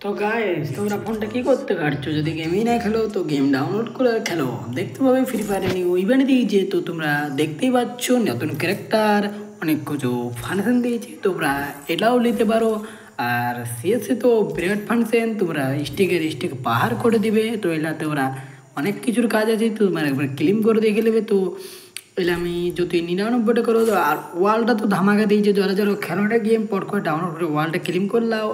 তো গাইস, তোমরা ফোনটা কি করতে কাটছো? যদি গেমই না খেলো তো গেম ডাউনলোড করে আর খেলো। দেখতে পাবে ফ্রি ফায়ারে নিউ ইভেন্ট দিয়েছে, তো তোমরা দেখতেই পাচ্ছ নতুন ক্যারেক্টার, অনেক কিছু ফাংশন দিয়েছে, তোমরা এটাও নিতে পারো। আর সিএসএ তো বিরাট ফাংশন, তোমরা স্টিক পাহাড় করে দিবে, তো এটাতে ওরা অনেক কিছুর কাজ আছে, তো তোমরা একবার ক্লিম করে দেখে নেবে। তো এলে আমি যদি 99টা করো, আর ওয়ালটা তো ধামাকা দিয়েছে, যারা যারা খেলোটা গেম পট করে ডাউনলোড করে ওয়ালটা ক্লিম করলাও।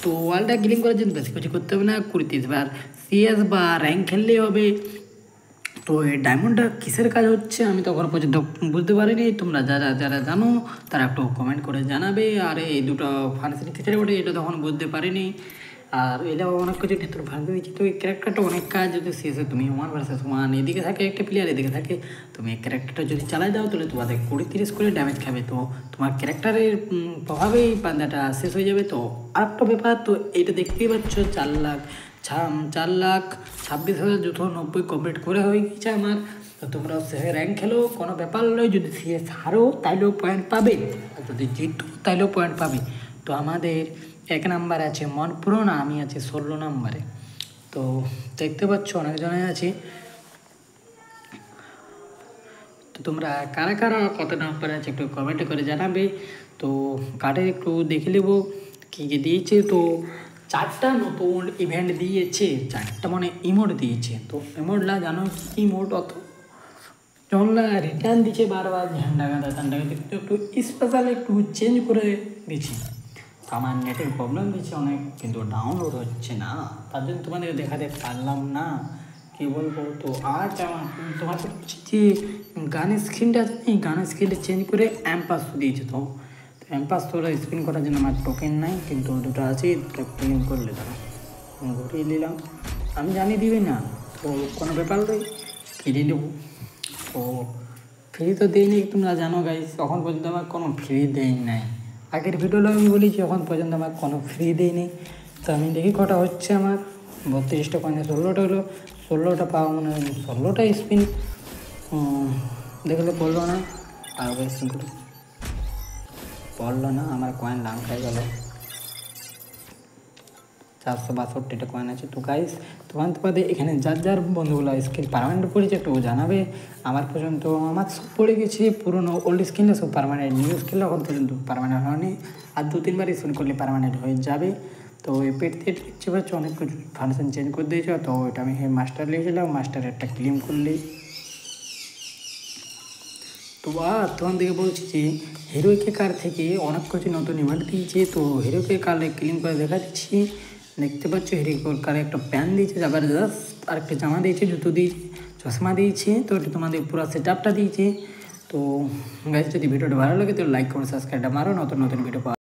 তো ওয়ালটা ক্লিম করার জন্য বেশি কিছু করতে হবে না, 20-30 বার সিএস বা র্যাঙ্ক খেললেই হবে। তো এই ডায়মন্ডটা কিসের কাজ হচ্ছে আমি তখন পর্যন্ত বুঝতে পারিনি, তোমরা যারা যারা জানো তারা একটু কমেন্ট করে জানাবে। আর এই দুটো ফাংশন কিসের বটে এটা তখন বুঝতে পারিনি। আর এটাও অনেক কিছু ক্ষেত্রে ফাংশন দিচ্ছি, তো এই ক্যারেক্টারটা অনেক কাজ। যদি শেষে তুমি 1 vs 1 এদিকে থাকে একটা প্লেয়ার, এদিকে থাকে, তুমি এই ক্যারেক্টারটা যদি চালাই দাও তাহলে তোমাদের 20-30 করে ড্যামেজ খাবে, তো তোমার ক্যারেক্টারের প্রভাবেই পান্দাটা শেষ হয়ে যাবে। তো আরেকটা ব্যাপার, তো এইটা দেখতেই পাচ্ছ 4,26,290 কমপ্লিট করে হয়ে গেছে আমার। তো তোমরা সে র্যাঙ্ক খেলো, কোনো ব্যাপার নয়। যদি সে হারো তাইলেও পয়েন্ট পাবে, আর যদি জিতো তাইলেও পয়েন্ট পাবে। তো আমাদের 1 নাম্বার আছে মনপুরন, আমি আছি 16 নাম্বারে। তো দেখতে পাচ্ছ অনেকজনে আছে। তো তোমরা কারা কারা কত নাম্বার আছে একটু কমেন্ট করে জানাবে। তো কার্ডে একটু দেখে নেবো কী কী দিয়েছে। তো 4টা নতুন ইভেন্ট দিয়েছে, 4টা মানে ইমোট দিয়েছে। তো ইমোটলা জানো কি ইমোট? অত যখনলা রিটার্ন দিচ্ছে বারবার ঝান্ডা গাঁদা ঠান্ডা গাঁদা, একটু স্পেশাল একটু চেঞ্জ করে দিচ্ছে। তো আমার নেটের প্রবলেম দিচ্ছে অনেক, কিন্তু ডাউনলোড হচ্ছে না, তার জন্য তোমাদের দেখাতে পারলাম না, কী বলবো। তো আজ আমার তোমাকে বলছি যে গানের স্ক্রিনটা আছে, এই গানের স্ক্রিনটা চেঞ্জ করে অ্যাম্পাস দিয়েছে। তো অ্যাম্পাস তো ওরা স্ক্রিন করার জন্য আমার টোকেন নাই, কিন্তু দুটো আছে, দুটো ক্লিন করলে তারা ঘুরিয়ে নিলাম। আমি জানি দিবে না, তো কোনো ব্যাপার নয়, কিনে নেবো। তো ফ্রি তো দেয়নি, তোমরা জানো গাইস, তখন পর্যন্ত আমার কোনো ফ্রি দেয় নাই। আগের ভিডিওটা আমি বলেছি এখন পর্যন্ত আমার কোনো ফ্রি দেয়নি। তো আমি দেখি কটা হচ্ছে আমার, 32টা কয়েনে 16টা হলো, 16টা পাওয়া মনে হয়, 16টা স্পিন দেখলে পড়লো না, আর স্পিন করে পড়লো না, আমার কয়েন লাং খাই গেল। 462টা কয়েন আছে। তো গাইস, তোমাদের এখানে যার যার বন্ধুগুলো স্কিল পারমানেন্ট পড়েছে একটু জানাবে। আমার পর্যন্ত আমার সব পড়ে গেছে, পুরোনো ওল্ড স্কিলে সব পারমানেন্ট, নিউ স্কিল এখন পর্যন্ত পারমানেন্ট হয়নি, আর 2-3 বার স্পিন করলে পারমানেন্ট হয়ে যাবে। তো এই পেটতে দেখতে পাচ্ছ অনেক কিছু ফাংশন চেঞ্জ করে দিয়েছে। তো এটা আমি মাস্টার লিখেছিলাম, মাস্টার একটা ক্লেম করলেই। তো তোমাদেরকে বলছি যে হিরোইকে কার থেকে অনেক কিছু নতুন ইভেন্ট দিয়েছে। তো হিরোকে কারে ক্লিন করে দেখা দিচ্ছি, দেখতে পাচ্ছ হিরোর কারে একটা প্যান্ট দিয়েছে জবরদস্ত, আর একটা জামা দিয়েছে, জুতো দিয়েছে, চশমা দিয়েছে। তো এটা তোমাদের পুরো সেট আপটা দিয়েছে। তো গাইজ, যদি ভিডিওটা ভালো লাগে তো লাইক করে সাবস্ক্রাইবটা মারো, নতুন নতুন ভিডিও পাওয়া।